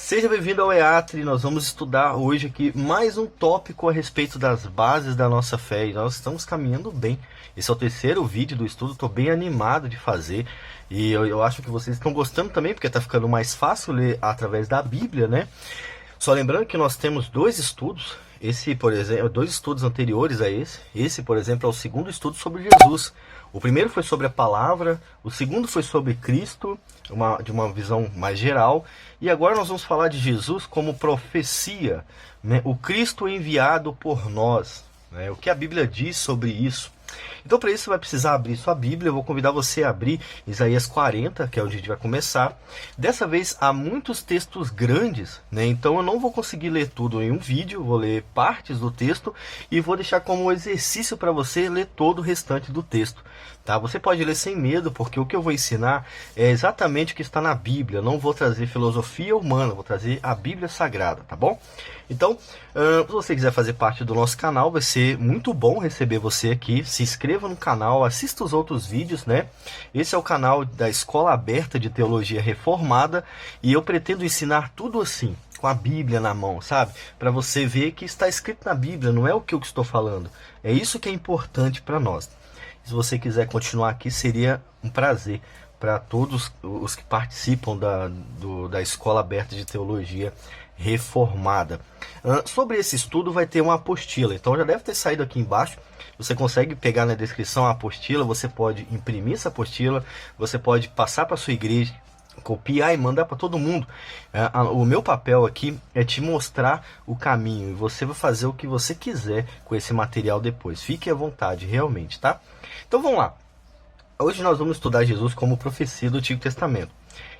Seja bem-vindo ao EATRI. Nós vamos estudar hoje aqui mais um tópico a respeito das bases da nossa fé. E nós estamos caminhando bem. Esse é o terceiro vídeo do estudo, estou bem animado de fazer. E eu acho que vocês estão gostando também, porque está ficando mais fácil ler através da Bíblia, né? Só lembrando que nós temos dois estudos. Esse, por exemplo, dois estudos anteriores a esse. Esse, por exemplo, é o segundo estudo sobre Jesus. O primeiro foi sobre a palavra, o segundo foi sobre Cristo, de uma visão mais geral. E agora nós vamos falar de Jesus como profecia, né? O Cristo enviado por nós, né? O que a Bíblia diz sobre isso. Então, para isso, você vai precisar abrir sua Bíblia. Eu vou convidar você a abrir Isaías 40, que é onde a gente vai começar. Dessa vez, há muitos textos grandes, né? Então, eu não vou conseguir ler tudo em um vídeo. Vou ler partes do texto e vou deixar como exercício para você ler todo o restante do texto. Tá? Você pode ler sem medo, porque o que eu vou ensinar é exatamente o que está na Bíblia. Eu não vou trazer filosofia humana, vou trazer a Bíblia Sagrada, tá bom? Então, se você quiser fazer parte do nosso canal, vai ser muito bom receber você aqui. Se inscreva no canal, assista os outros vídeos, né? Esse é o canal da Escola Aberta de Teologia Reformada e eu pretendo ensinar tudo assim, com a Bíblia na mão, sabe? Para você ver que está escrito na Bíblia, não é o que eu estou falando. É isso que é importante para nós. Se você quiser continuar aqui, seria um prazer para todos os que participam da Escola Aberta de Teologia Reformada. Sobre esse estudo vai ter uma apostila, então já deve ter saído aqui embaixo. Você consegue pegar na descrição a apostila, você pode imprimir essa apostila, você pode passar para sua igreja, copiar e mandar para todo mundo. O meu papel aqui é te mostrar o caminho e você vai fazer o que você quiser com esse material depois. Fique à vontade, realmente, tá? Então vamos lá. Hoje nós vamos estudar Jesus como profecia do Antigo Testamento.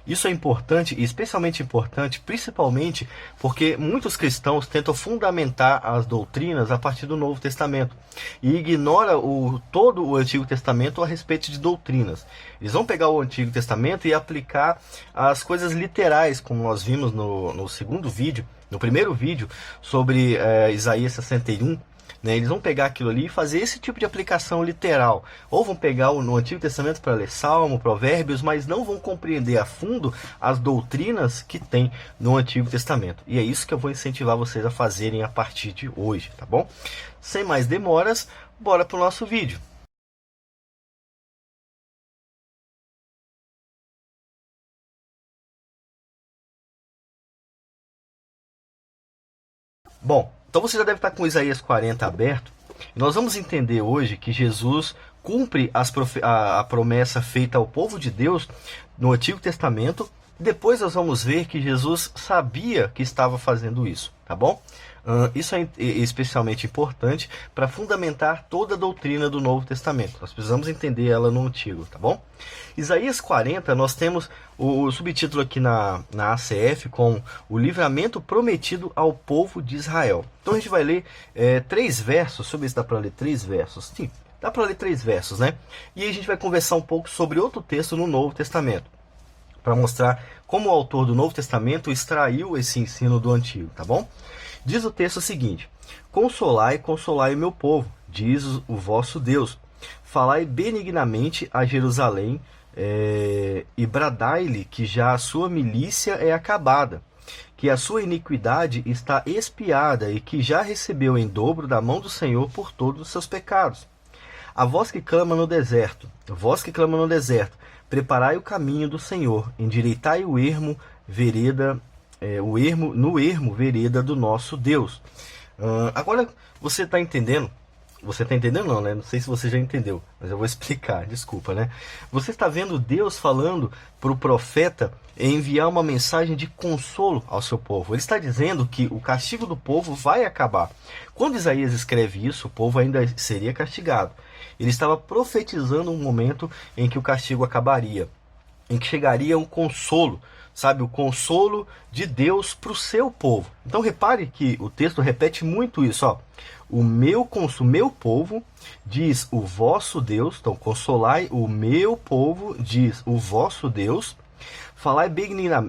Isso é importante, e especialmente importante, principalmente porque muitos cristãos tentam fundamentar as doutrinas a partir do Novo Testamento e ignoram todo o Antigo Testamento a respeito de doutrinas. Eles vão pegar o Antigo Testamento e aplicar as coisas literais, como nós vimos no segundo vídeo, no primeiro vídeo sobre Isaías 61. Né, eles vão pegar aquilo ali e fazer esse tipo de aplicação literal. Ou vão pegar no Antigo Testamento para ler Salmo, Provérbios, mas não vão compreender a fundo as doutrinas que tem no Antigo Testamento. E é isso que eu vou incentivar vocês a fazerem a partir de hoje, tá bom? Sem mais demoras, bora para o nosso vídeo. Bom, então você já deve estar com Isaías 40 aberto. E nós vamos entender hoje que Jesus cumpre a promessa feita ao povo de Deus no Antigo Testamento. Depois nós vamos ver que Jesus sabia que estava fazendo isso, tá bom? Isso é especialmente importante para fundamentar toda a doutrina do Novo Testamento. Nós precisamos entender ela no Antigo, tá bom? Isaías 40, nós temos o subtítulo aqui na ACF com o livramento prometido ao povo de Israel. Então a gente vai ler 3 versos, deixa eu ver se dá para ler 3 versos. Sim, dá para ler 3 versos, né? E aí a gente vai conversar um pouco sobre outro texto no Novo Testamento, para mostrar como o autor do Novo Testamento extraiu esse ensino do Antigo, tá bom? Diz o texto o seguinte: Consolai, consolai o meu povo, diz o vosso Deus. Falai benignamente a Jerusalém e bradai-lhe que já a sua milícia é acabada, que a sua iniquidade está expiada e que já recebeu em dobro da mão do Senhor por todos os seus pecados. A voz que clama no deserto, preparai o caminho do Senhor, endireitai o ermo, vereda do nosso Deus. Agora você está entendendo? Você está entendendo não, né? Não sei se você já entendeu, mas eu vou explicar, desculpa, né? Você está vendo Deus falando para o profeta enviar uma mensagem de consolo ao seu povo. Ele está dizendo que o castigo do povo vai acabar. Quando Isaías escreve isso, o povo ainda seria castigado. Ele estava profetizando um momento em que o castigo acabaria, em que chegaria um consolo, sabe, o consolo de Deus para o seu povo. Então repare que o texto repete muito isso, ó. O meu povo, diz o vosso Deus. Então, consolai o meu povo, diz o vosso Deus. falai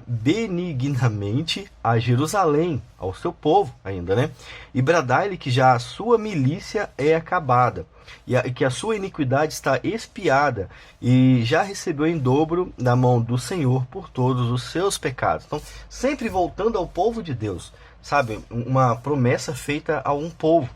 benignamente a Jerusalém, ao seu povo ainda, né? E bradai-lhe que já a sua milícia é acabada, e que a sua iniquidade está expiada, e já recebeu em dobro da mão do Senhor por todos os seus pecados. Então, sempre voltando ao povo de Deus, sabe? Uma promessa feita a um povo,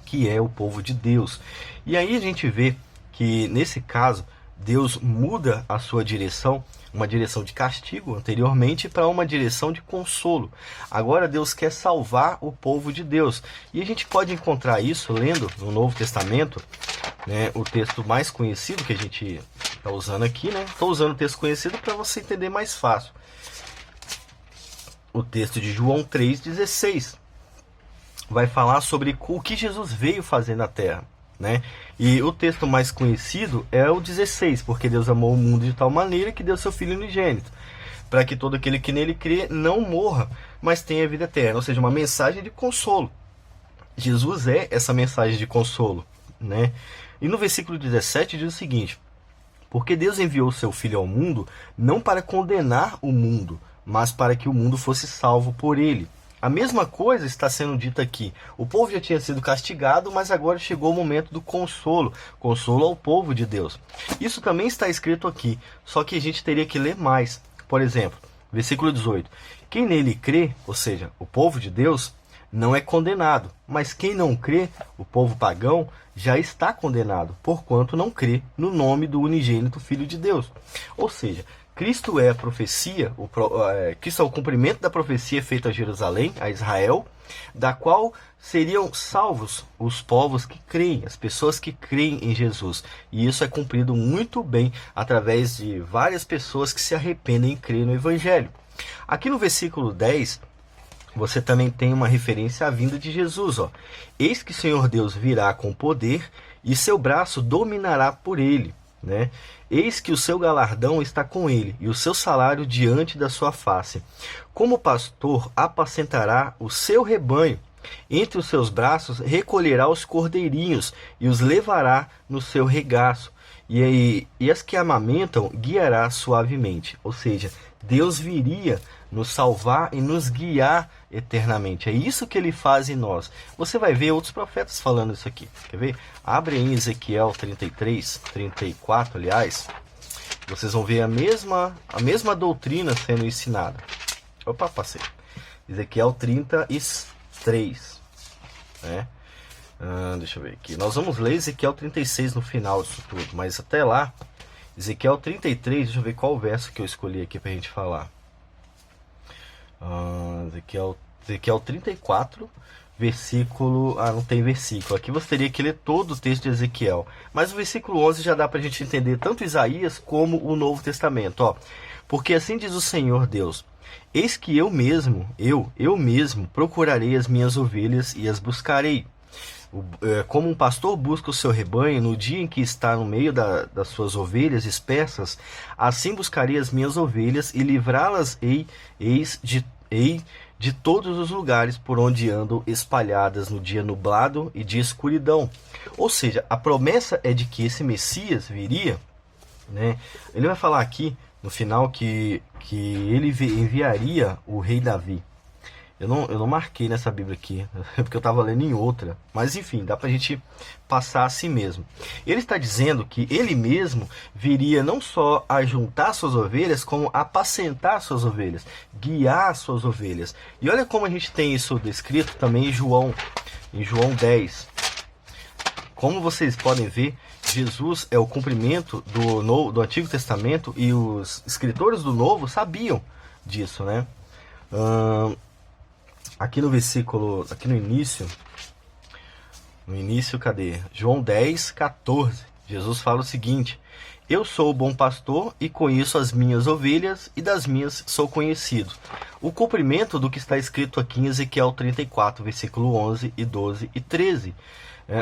que é o povo de Deus. E aí a gente vê que, nesse caso, Deus muda a sua direção, uma direção de castigo anteriormente, para uma direção de consolo. Agora Deus quer salvar o povo de Deus. E a gente pode encontrar isso lendo no Novo Testamento, né, o texto mais conhecido que a gente está usando aqui, né? Estou usando o texto conhecido para você entender mais fácil. O texto de João 3,16 vai falar sobre o que Jesus veio fazer na Terra, né? E o texto mais conhecido é o 16, porque Deus amou o mundo de tal maneira que deu seu Filho unigênito, para que todo aquele que nele crê não morra, mas tenha vida eterna. Ou seja, uma mensagem de consolo. Jesus é essa mensagem de consolo, né? E no versículo 17 diz o seguinte: porque Deus enviou o seu Filho ao mundo não para condenar o mundo, mas para que o mundo fosse salvo por ele. A mesma coisa está sendo dita aqui. O povo já tinha sido castigado, mas agora chegou o momento do consolo. Consolo ao povo de Deus. Isso também está escrito aqui, só que a gente teria que ler mais. Por exemplo, versículo 18. Quem nele crê, ou seja, o povo de Deus, não é condenado. Mas quem não crê, o povo pagão, já está condenado, porquanto não crê no nome do unigênito Filho de Deus. Ou seja, Cristo é a profecia, Cristo é o cumprimento da profecia feita a Jerusalém, a Israel, da qual seriam salvos os povos que creem, as pessoas que creem em Jesus. E isso é cumprido muito bem através de várias pessoas que se arrependem e creem no Evangelho. Aqui no versículo 10, você também tem uma referência à vinda de Jesus. Ó. Eis que o Senhor Deus virá com poder e seu braço dominará por ele. Né? Eis que o seu galardão está com ele, e o seu salário diante da sua face. Como pastor apacentará o seu rebanho, entre os seus braços recolherá os cordeirinhos, e os levará no seu regaço, e as que amamentam guiará suavemente. Ou seja, Deus viria nos salvar e nos guiar eternamente. É isso que ele faz em nós. Você vai ver outros profetas falando isso aqui. Quer ver? Abre em Ezequiel 33, 34, aliás. Vocês vão ver a mesma doutrina sendo ensinada. Opa, passei. Ezequiel 33. Né? Deixa eu ver aqui. Nós vamos ler Ezequiel 36 no final disso tudo. Mas até lá, Ezequiel 33, deixa eu ver qual verso que eu escolhi aqui para a gente falar. Ezequiel 34, versículo... não tem versículo. Aqui você teria que ler todo o texto de Ezequiel. Mas o versículo 11 já dá para a gente entender tanto Isaías como o Novo Testamento. Ó. Porque assim diz o Senhor Deus: eis que eu mesmo procurarei as minhas ovelhas e as buscarei. Como um pastor busca o seu rebanho no dia em que está no meio das suas ovelhas dispersas, assim buscarei as minhas ovelhas e livrá-las-ei de todos os lugares por onde andam espalhadas no dia nublado e de escuridão. Ou seja, a promessa é de que esse Messias viria, né? Ele vai falar aqui no final que ele enviaria o rei Davi. Eu não marquei nessa Bíblia aqui, porque eu estava lendo em outra. Mas enfim, dá para a gente passar assim mesmo. Ele está dizendo que ele mesmo viria não só a juntar suas ovelhas, como apacentar suas ovelhas, guiar suas ovelhas. E olha como a gente tem isso descrito também em João 10. Como vocês podem ver, Jesus é o cumprimento do Antigo Testamento, e os escritores do Novo sabiam disso, né? Aqui no versículo, aqui no início, cadê? João 10, 14, Jesus fala o seguinte: eu sou o bom pastor e conheço as minhas ovelhas, e das minhas sou conhecido. O cumprimento do que está escrito aqui em Ezequiel 34, versículo 11 e 12 e 13.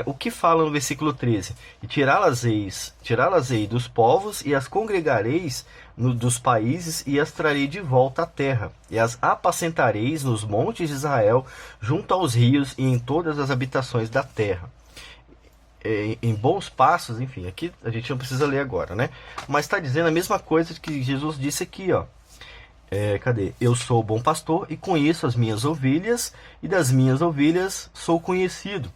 O que fala no versículo 13? E tirá-las-ei dos povos, e as congregareis dos países, e as trarei de volta à terra, e as apacentareis nos montes de Israel, junto aos rios e em todas as habitações da terra. Em bons passos, enfim, aqui a gente não precisa ler agora, né? Mas está dizendo a mesma coisa que Jesus disse aqui, ó. Cadê? Eu sou o bom pastor e conheço as minhas ovelhas, e das minhas ovelhas sou conhecido.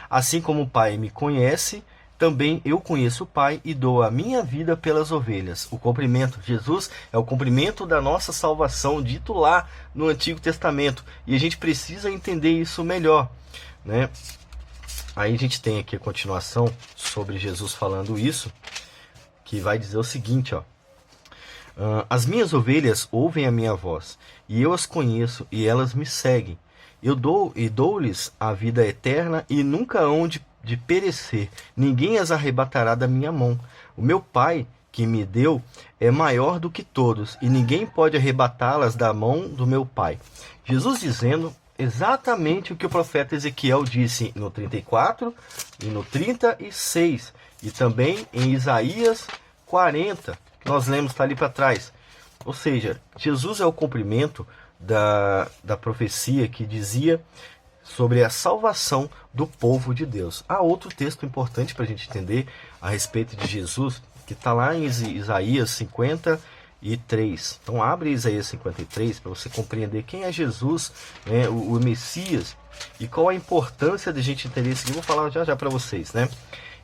Assim como o Pai me conhece, também eu conheço o Pai e dou a minha vida pelas ovelhas. O cumprimento, Jesus é o cumprimento da nossa salvação, dito lá no Antigo Testamento. E a gente precisa entender isso melhor, né? Aí a gente tem aqui a continuação sobre Jesus falando isso, que vai dizer o seguinte, ó. As minhas ovelhas ouvem a minha voz, e eu as conheço, e elas me seguem. Eu dou-lhes a vida eterna, e nunca hão de perecer. Ninguém as arrebatará da minha mão. O meu Pai, que me deu, é maior do que todos, e ninguém pode arrebatá-las da mão do meu Pai. Jesus dizendo exatamente o que o profeta Ezequiel disse no 34 e no 36, e também em Isaías 40. Nós lemos, está ali para trás. Ou seja, Jesus é o cumprimento da profecia que dizia sobre a salvação do povo de Deus. Há outro texto importante para a gente entender a respeito de Jesus, que está lá em Isaías 53. Então abre Isaías 53 para você compreender quem é Jesus, né, o Messias, e qual a importância de a gente entender isso. Eu vou falar já para vocês, né?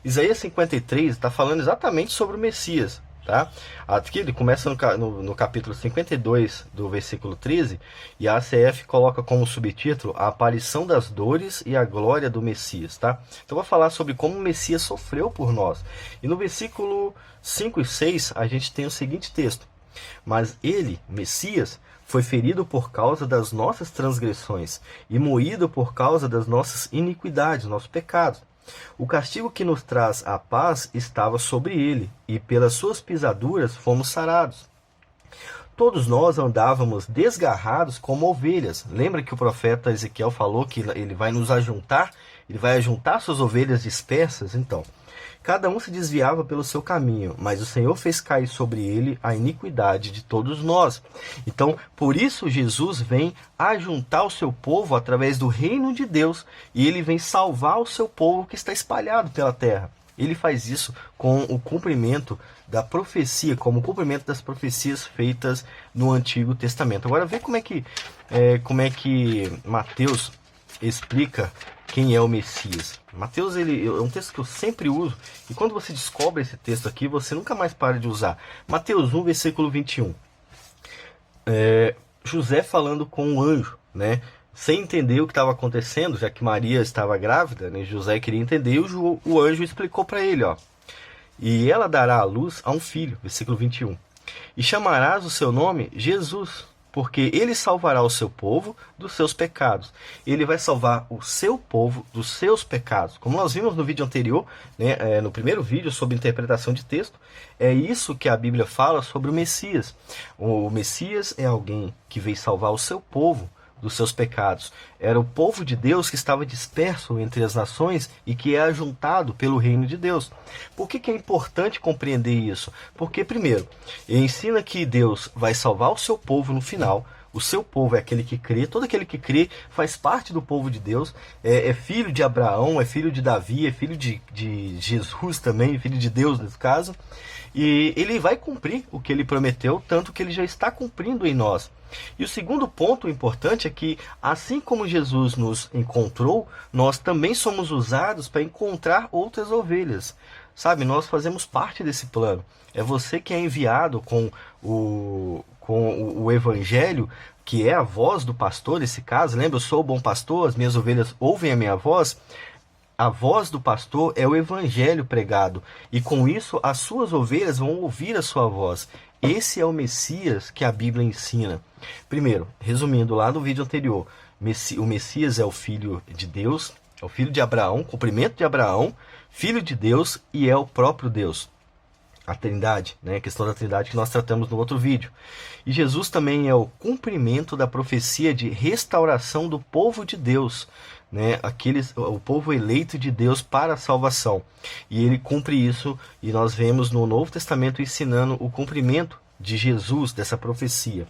Isaías 53 está falando exatamente sobre o Messias. Tá? Aqui ele começa no capítulo 52 do versículo 13, e a ACF coloca como subtítulo a aparição das dores e a glória do Messias. Tá? Então eu vou falar sobre como o Messias sofreu por nós. E no versículo 5 e 6 a gente tem o seguinte texto: mas ele, Messias, foi ferido por causa das nossas transgressões e moído por causa das nossas iniquidades, nossos pecados. O castigo que nos traz a paz estava sobre ele, e pelas suas pisaduras fomos sarados. Todos nós andávamos desgarrados como ovelhas. Lembra que o profeta Ezequiel falou que ele vai nos ajuntar? Ele vai ajuntar suas ovelhas dispersas? Então, cada um se desviava pelo seu caminho, mas o Senhor fez cair sobre ele a iniquidade de todos nós. Então, por isso Jesus vem ajuntar o seu povo através do reino de Deus, e ele vem salvar o seu povo que está espalhado pela terra. Ele faz isso com o cumprimento da profecia, como o cumprimento das profecias feitas no Antigo Testamento. Agora vê como é que Mateus explica quem é o Messias. Mateus é um texto que eu sempre uso, e quando você descobre esse texto aqui, você nunca mais para de usar. Mateus 1, versículo 21. José falando com o anjo, né? Sem entender o que estava acontecendo, já que Maria estava grávida, né? José queria entender, e o anjo explicou para ele, ó. E ela dará à luz a um filho, versículo 21. E chamarás o seu nome Jesus, porque ele salvará o seu povo dos seus pecados. Ele vai salvar o seu povo dos seus pecados. Como nós vimos no vídeo anterior, né, no primeiro vídeo sobre interpretação de texto, é isso que a Bíblia fala sobre o Messias. O Messias é alguém que veio salvar o seu povo dos seus pecados. Era o povo de Deus que estava disperso entre as nações e que é ajuntado pelo reino de Deus. Por que é importante compreender isso? Porque, primeiro, ensina que Deus vai salvar o seu povo no final. O seu povo é aquele que crê, todo aquele que crê faz parte do povo de Deus, é filho de Abraão, é filho de Davi, é filho de Jesus também, filho de Deus nesse caso. E ele vai cumprir o que ele prometeu, tanto que ele já está cumprindo em nós. E o segundo ponto importante é que, assim como Jesus nos encontrou, nós também somos usados para encontrar outras ovelhas. Sabe, nós fazemos parte desse plano. É você que é enviado com o evangelho, que é a voz do pastor, nesse caso. Lembra, eu sou o bom pastor, as minhas ovelhas ouvem a minha voz. A voz do pastor é o evangelho pregado, e com isso as suas ovelhas vão ouvir a sua voz. Esse é o Messias que a Bíblia ensina. Primeiro, resumindo lá no vídeo anterior, o Messias é o Filho de Deus, é o Filho de Abraão, cumprimento de Abraão, Filho de Deus, e é o próprio Deus. A Trindade, né? A questão da Trindade que nós tratamos no outro vídeo. E Jesus também é o cumprimento da profecia de restauração do povo de Deus, né? O povo eleito de Deus para a salvação. E ele cumpre isso, e nós vemos no Novo Testamento ensinando o cumprimento de Jesus, dessa profecia.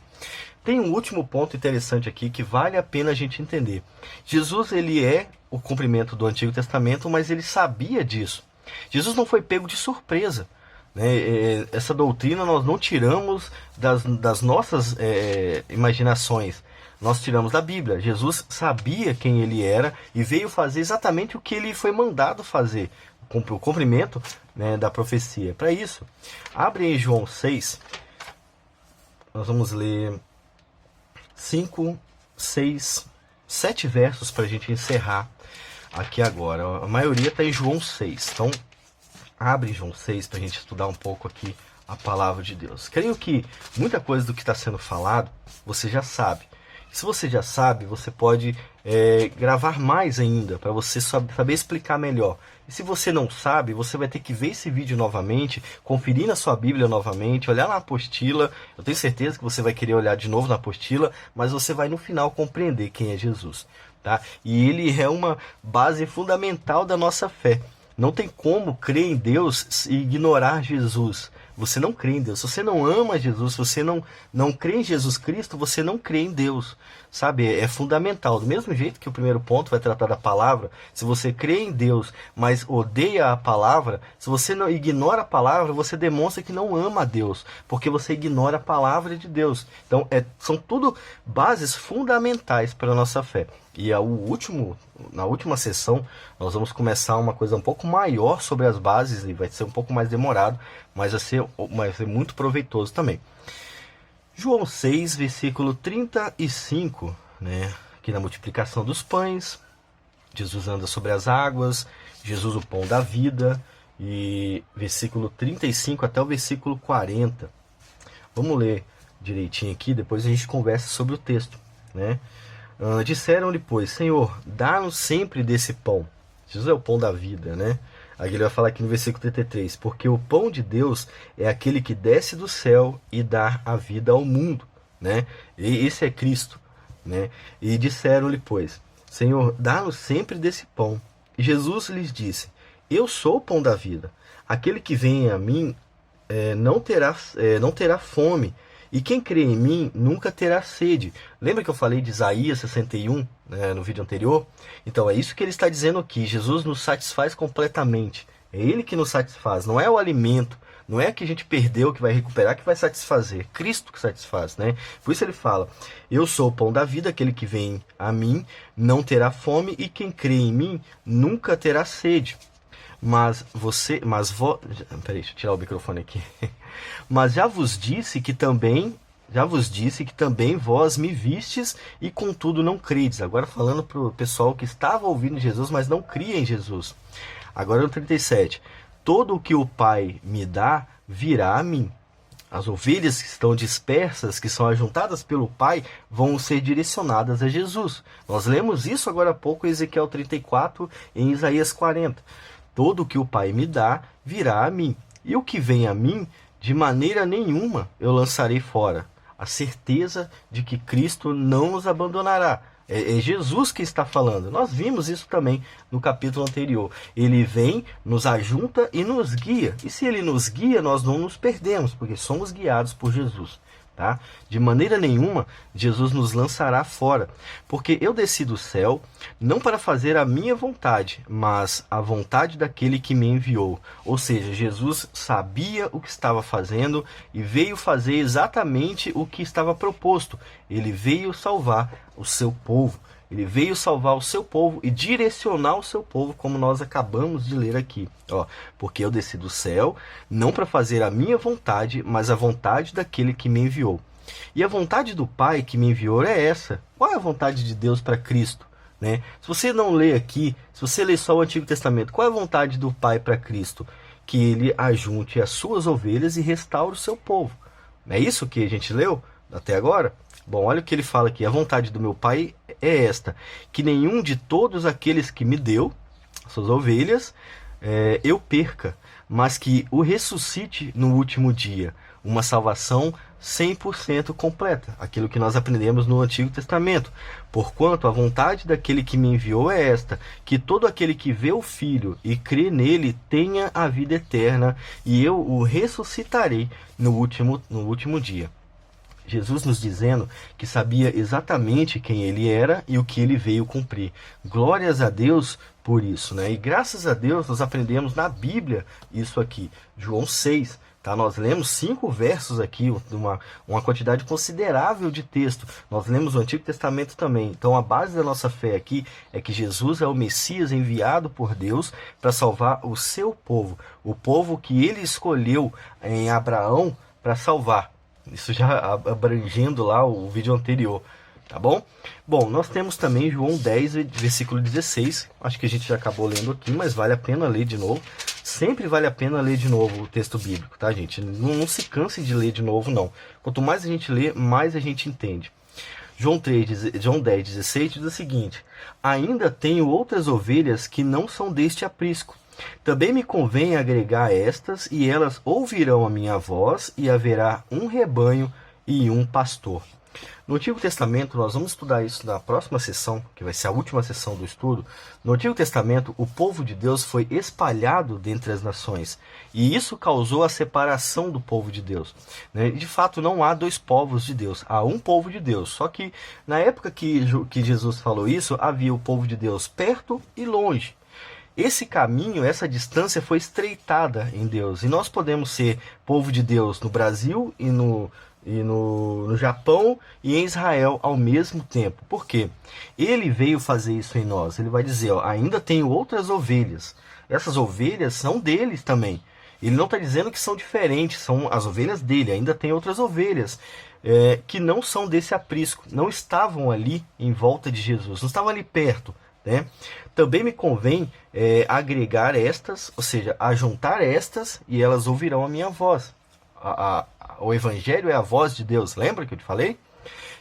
Tem um último ponto interessante aqui que vale a pena a gente entender. Jesus, ele é o cumprimento do Antigo Testamento, mas ele sabia disso. Jesus não foi pego de surpresa. né? Essa doutrina nós não tiramos das nossas imaginações. Nós tiramos da Bíblia. Jesus sabia quem ele era e veio fazer exatamente o que ele foi mandado fazer. O cumprimento, né, da profecia. Para isso, abre em João 6. Nós vamos ler 5, 6, 7 versos para a gente encerrar aqui agora. A maioria está em João 6. Então, abre João 6 para a gente estudar um pouco aqui a palavra de Deus. Creio que muita coisa do que está sendo falado você já sabe. Se você já sabe, você pode gravar mais ainda, para você saber explicar melhor. E se você não sabe, você vai ter que ver esse vídeo novamente, conferir na sua Bíblia novamente, olhar na apostila. Eu tenho certeza que você vai querer olhar de novo na apostila, mas você vai no final compreender quem é Jesus. Tá? E ele é uma base fundamental da nossa fé. Não tem como crer em Deus e ignorar Jesus. Você não crê em Deus. Se você não ama Jesus, se você não crê em Jesus Cristo, você não crê em Deus. Sabe? É fundamental. Do mesmo jeito que o primeiro ponto vai tratar da palavra, se você crê em Deus, mas odeia a palavra, se você não ignora a palavra, você demonstra que não ama a Deus, porque você ignora a palavra de Deus. Então, são tudo bases fundamentais para a nossa fé. E na última sessão, nós vamos começar uma coisa um pouco maior sobre as bases, e vai ser um pouco mais demorado, mas vai ser muito proveitoso também. João 6, versículo 35, né? Aqui na multiplicação dos pães, Jesus anda sobre as águas, Jesus o pão da vida, e versículo 35 até o versículo 40. Vamos ler direitinho aqui, depois a gente conversa sobre o texto, né? Disseram-lhe, pois, Senhor, dá-nos sempre desse pão. Jesus é o pão da vida, né? Aí ele vai falar aqui no versículo 33, porque o pão de Deus é aquele que desce do céu e dá a vida ao mundo, né? E esse é Cristo, né? E disseram-lhe, pois, Senhor, dá-nos sempre desse pão. E Jesus lhes disse, eu sou o pão da vida. Aquele que vem a mim não terá fome, e quem crê em mim nunca terá sede. Lembra que eu falei de Isaías 61, né, no vídeo anterior? Então é isso que ele está dizendo aqui. Jesus nos satisfaz completamente. É ele que nos satisfaz, não é o alimento. Não é que a gente perdeu, que vai recuperar, que vai satisfazer. É Cristo que satisfaz, né? Por isso ele fala, eu sou o pão da vida, aquele que vem a mim não terá fome, e quem crê em mim nunca terá sede. Peraí, deixa eu tirar o microfone aqui. Mas já vos disse que também vós me vistes e contudo não credes. Agora falando para o pessoal que estava ouvindo Jesus, mas não cria em Jesus. Agora no 37. Todo o que o Pai me dá virá a mim. As ovelhas que estão dispersas, que são ajuntadas pelo Pai, vão ser direcionadas a Jesus. Nós lemos isso agora há pouco em Ezequiel 34 e em Isaías 40. Todo o que o Pai me dá virá a mim. E o que vem a mim, de maneira nenhuma eu lançarei fora. A certeza de que Cristo não nos abandonará. É Jesus que está falando. Nós vimos isso também no capítulo anterior. Ele vem, nos ajunta e nos guia. E se ele nos guia, nós não nos perdemos, porque somos guiados por Jesus. Tá? De maneira nenhuma, Jesus nos lançará fora, porque eu desci do céu, não para fazer a minha vontade, mas a vontade daquele que me enviou. Ou seja, Jesus sabia o que estava fazendo e veio fazer exatamente o que estava proposto. Ele veio salvar o seu povo. Ele veio salvar o seu povo e direcionar o seu povo, como nós acabamos de ler aqui. Porque eu desci do céu, não para fazer a minha vontade, mas a vontade daquele que me enviou. E a vontade do Pai que me enviou é essa. Qual é a vontade de Deus para Cristo? Né? Se você não lê aqui, se você lê só o Antigo Testamento, qual é a vontade do Pai para Cristo? Que ele ajunte as suas ovelhas e restaure o seu povo. É isso que a gente leu até agora? Bom, olha o que ele fala aqui. A vontade do meu Pai é esta, que nenhum de todos aqueles que me deu, suas ovelhas, eu perca, mas que o ressuscite no último dia. Uma salvação 100% completa. Aquilo que nós aprendemos no Antigo Testamento. Porquanto a vontade daquele que me enviou é esta, que todo aquele que vê o Filho e crê nele tenha a vida eterna, e eu o ressuscitarei no último dia. Jesus nos dizendo que sabia exatamente quem ele era e o que ele veio cumprir. Glórias a Deus por isso, né? E graças a Deus nós aprendemos na Bíblia isso aqui. João 6, Tá? Nós lemos 5 versos aqui, uma quantidade considerável de texto. Nós lemos o Antigo Testamento também. Então a base da nossa fé aqui é que Jesus é o Messias enviado por Deus para salvar o seu povo. O povo que ele escolheu em Abraão para salvar. Isso já abrangendo lá o vídeo anterior. Tá bom? Bom, nós temos também João 10, versículo 16. Acho que a gente já acabou lendo aqui, mas vale a pena ler de novo. Sempre vale a pena ler de novo o texto bíblico, tá, gente? Não se canse de ler de novo, não. Quanto mais a gente lê, mais a gente entende. João 10, 16 diz o seguinte: ainda tenho outras ovelhas que não são deste aprisco. Também me convém agregar estas, e elas ouvirão a minha voz, e haverá um rebanho e um pastor. No Antigo Testamento, nós vamos estudar isso na próxima sessão, que vai ser a última sessão do estudo. No Antigo Testamento, o povo de Deus foi espalhado dentre as nações. E isso causou a separação do povo de Deus. De fato, não há 2 povos de Deus, há um povo de Deus. Só que na época que Jesus falou isso, havia o povo de Deus perto e longe. Esse caminho, essa distância foi estreitada em Deus. E nós podemos ser povo de Deus no Brasil e no Japão e em Israel ao mesmo tempo. Por quê? Ele veio fazer isso em nós. Ele vai dizer, ó, ainda tenho outras ovelhas. Essas ovelhas são deles também. Ele não está dizendo que são diferentes, são as ovelhas dele. Ainda tem outras ovelhas que não são desse aprisco. Não estavam ali em volta de Jesus, não estavam ali perto. Né? Também me convém agregar estas, ou seja, ajuntar estas, e elas ouvirão a minha voz. O Evangelho é a voz de Deus, lembra que eu te falei?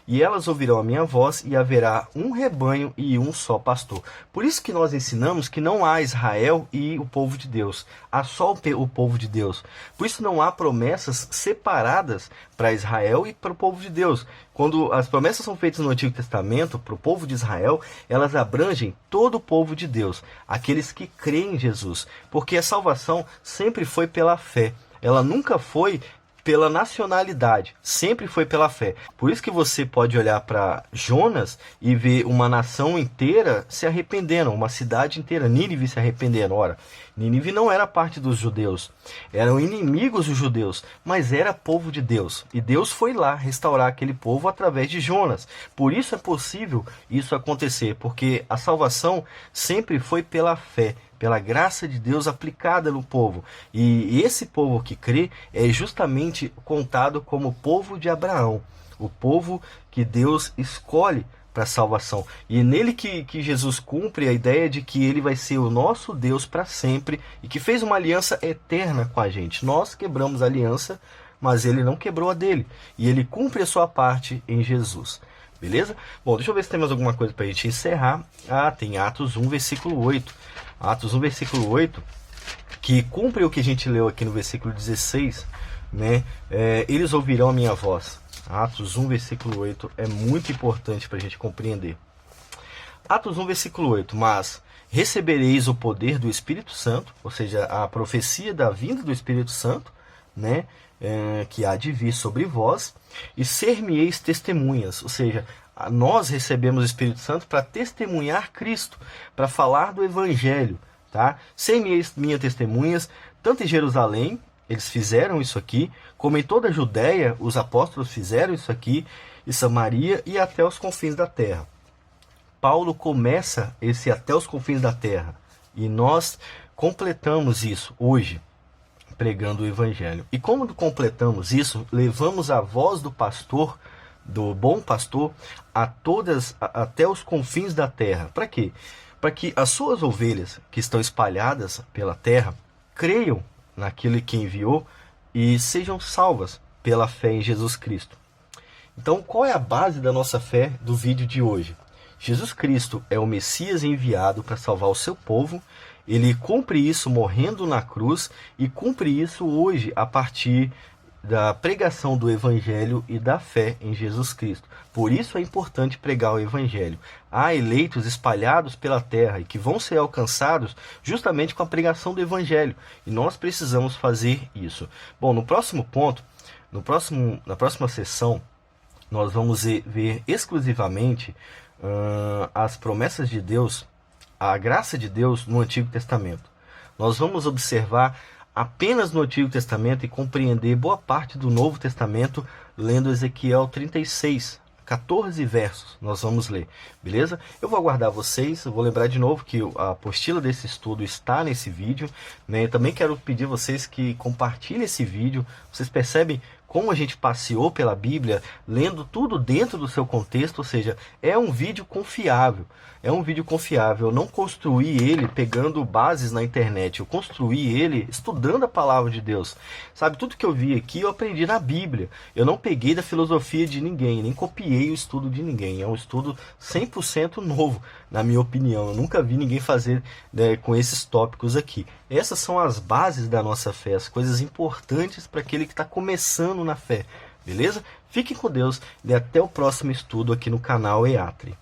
E elas ouvirão a minha voz, e haverá um rebanho e um só pastor. Por isso que nós ensinamos que não há Israel e o povo de Deus. Há só o povo de Deus. Por isso não há promessas separadas para Israel e para o povo de Deus. Quando as promessas são feitas no Antigo Testamento para o povo de Israel, elas abrangem todo o povo de Deus, aqueles que creem em Jesus. Porque a salvação sempre foi pela fé. Ela nunca foi pela nacionalidade, sempre foi pela fé. Por isso que você pode olhar para Jonas e ver uma nação inteira se arrependendo, uma cidade inteira, Nínive se arrependendo. Ora, Nínive não era parte dos judeus, eram inimigos dos judeus, mas era povo de Deus. E Deus foi lá restaurar aquele povo através de Jonas. Por isso é possível isso acontecer, porque a salvação sempre foi pela fé, pela graça de Deus aplicada no povo. E esse povo que crê é justamente contado como o povo de Abraão, o povo que Deus escolhe para a salvação. E é nele que Jesus cumpre a ideia de que ele vai ser o nosso Deus para sempre e que fez uma aliança eterna com a gente. Nós quebramos a aliança, mas ele não quebrou a dele. E ele cumpre a sua parte em Jesus. Beleza? Bom, deixa eu ver se tem mais alguma coisa para a gente encerrar. Tem Atos 1, versículo 8. Atos 1, versículo 8, que cumpre o que a gente leu aqui no versículo 16, né? Eles ouvirão a minha voz. Atos 1, versículo 8 é muito importante para a gente compreender. Atos 1, versículo 8, mas recebereis o poder do Espírito Santo, ou seja, a profecia da vinda do Espírito Santo, né? Que há de vir sobre vós, e ser-me-eis testemunhas, ou seja, nós recebemos o Espírito Santo para testemunhar Cristo, para falar do Evangelho, tá? Ser-me-eis minhas testemunhas, tanto em Jerusalém, eles fizeram isso aqui, como em toda a Judéia, os apóstolos fizeram isso aqui, e Samaria e até os confins da terra. Paulo começa esse até os confins da terra, e nós completamos isso hoje, pregando o Evangelho. E como completamos isso, levamos a voz do pastor, do bom pastor, até os confins da terra. Para quê? Para que as suas ovelhas que estão espalhadas pela terra creiam naquele que enviou e sejam salvas pela fé em Jesus Cristo. Então, qual é a base da nossa fé do vídeo de hoje? Jesus Cristo é o Messias enviado para salvar o seu povo. Ele cumpre isso morrendo na cruz e cumpre isso hoje a partir da pregação do Evangelho e da fé em Jesus Cristo. Por isso é importante pregar o Evangelho. Há eleitos espalhados pela terra e que vão ser alcançados justamente com a pregação do Evangelho. E nós precisamos fazer isso. Bom, no próximo ponto, na próxima sessão, nós vamos ver exclusivamente as promessas de Deus, a graça de Deus no Antigo Testamento. Nós vamos observar apenas no Antigo Testamento e compreender boa parte do Novo Testamento lendo Ezequiel 36, 14 versos, nós vamos ler, beleza? Eu vou aguardar vocês, eu vou lembrar de novo que a apostila desse estudo está nesse vídeo, né? Eu também quero pedir a vocês que compartilhem esse vídeo. Vocês percebem como a gente passeou pela Bíblia, lendo tudo dentro do seu contexto, ou seja, é um vídeo confiável. É um vídeo confiável. Eu não construí ele pegando bases na internet. Eu construí ele estudando a palavra de Deus. Sabe, tudo que eu vi aqui eu aprendi na Bíblia. Eu não peguei da filosofia de ninguém, nem copiei o estudo de ninguém. É um estudo 100% novo, na minha opinião. Eu nunca vi ninguém fazer, né, com esses tópicos aqui. Essas são as bases da nossa fé, as coisas importantes para aquele que está começando na fé. Beleza? Fiquem com Deus e até o próximo estudo aqui no canal EATRI.